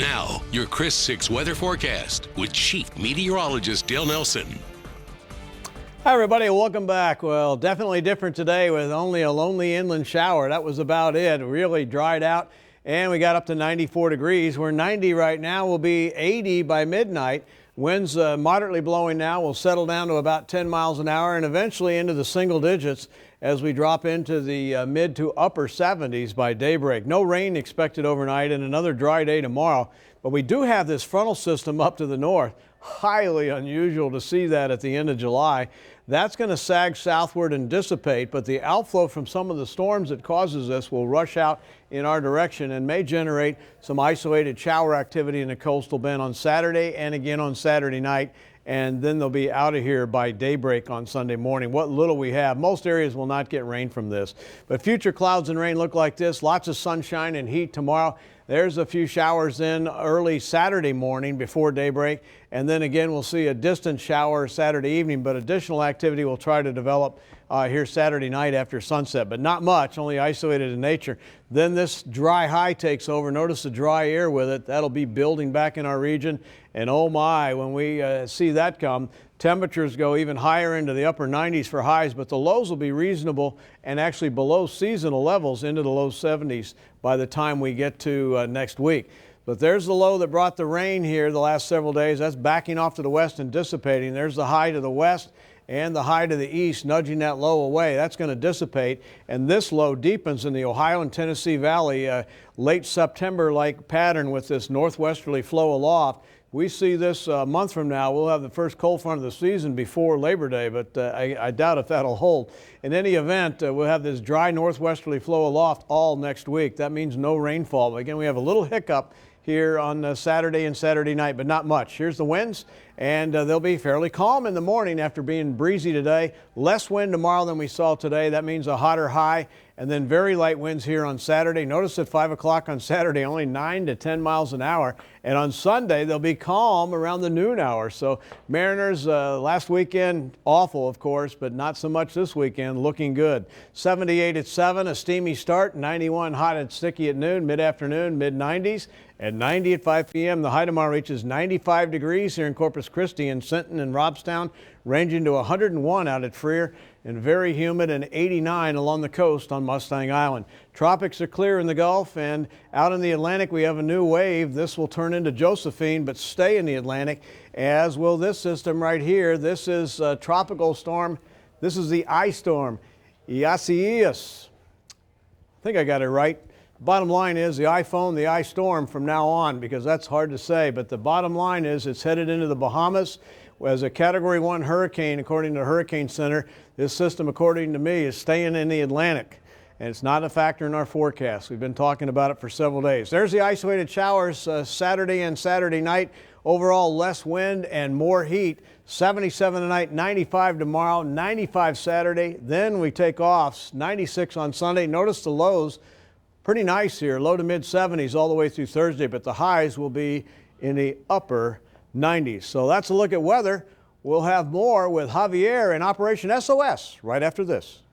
Now, your Chris 6 weather forecast with Chief Meteorologist Dale Nelson. Hi everybody, welcome back. Well, definitely different today with only a lonely inland shower. That was about it. Really dried out and we got up to 94 degrees. We're 90 right now. We'll be 80 by midnight. Winds moderately blowing now. Will settle down to about 10 miles an hour and eventually into the single digits as we drop into the mid to upper 70s by daybreak. No rain expected overnight and another dry day tomorrow. But we do have this frontal system up to the north. Highly unusual to see that at the end of July. That's going to sag southward and dissipate, but the outflow from some of the storms that causes this will rush out in our direction and may generate some isolated shower activity in the coastal bend on Saturday and again on Saturday night. And then they'll be out of here by daybreak on Sunday morning. What little we have, most areas will not get rain from this. But future clouds and rain look like this. Lots of sunshine and heat tomorrow. There's a few showers in early Saturday morning before daybreak. And then again, we'll see a distant shower Saturday evening, but additional activity will try to develop here Saturday night after sunset, but not much, only isolated in nature. Then this dry high takes over. Notice the dry air with it. That'll be building back in our region. And oh my, when we see that come, temperatures go even higher into the upper 90s for highs, but the lows will be reasonable and actually below seasonal levels into the low 70s by the time we get to next week. But there's the low that brought the rain here the last several days. That's backing off to the west and dissipating. There's the high to the west and the high to the east, nudging that low away. That's going to dissipate, and this low deepens in the Ohio and Tennessee Valley, late September-like pattern with this northwesterly flow aloft. We see this a month from now. We'll have the first cold front of the season before Labor Day, but I doubt if that'll hold. In any event, we'll have this dry northwesterly flow aloft all next week. That means no rainfall. But again, we have a little hiccup here on Saturday and Saturday night, but not much. Here's the winds, and they'll be fairly calm in the morning after being breezy today. Less wind tomorrow than we saw today. That means a hotter high, and then very light winds here on Saturday. Notice at 5 o'clock on Saturday, only 9 to 10 miles an hour. And on Sunday, they'll be calm around the noon hour. So Mariners last weekend, awful, of course, but not so much this weekend, looking good. 78 at 7, a steamy start. 91 hot and sticky at noon, mid-afternoon, mid-90s. At 90 at 5 p.m., the high tomorrow reaches 95 degrees here in Corpus Christi and Sinton and Robstown, ranging to 101 out at Freer, and very humid, and 89 along the coast on Mustang Island. Tropics are clear in the Gulf, and out in the Atlantic we have a new wave. This will turn into Josephine but stay in the Atlantic, as will this system right here. This is a tropical storm. This is the ice storm, Isaias. I think I got it right. Bottom line is the iPhone, the ice storm from now on, because that's hard to say. But the bottom line is it's headed into the Bahamas as a Category 1 hurricane, according to Hurricane Center. This system, according to me, is staying in the Atlantic, and it's not a factor in our forecast. We've been talking about it for several days. There's the isolated showers Saturday and Saturday night. Overall, less wind and more heat. 77 tonight, 95 tomorrow, 95 Saturday. Then we take off, 96 on Sunday. Notice the lows. Pretty nice here, low to mid 70s all the way through Thursday, but the highs will be in the upper 90s. So that's a look at weather. We'll have more with Javier and Operation SOS right after this.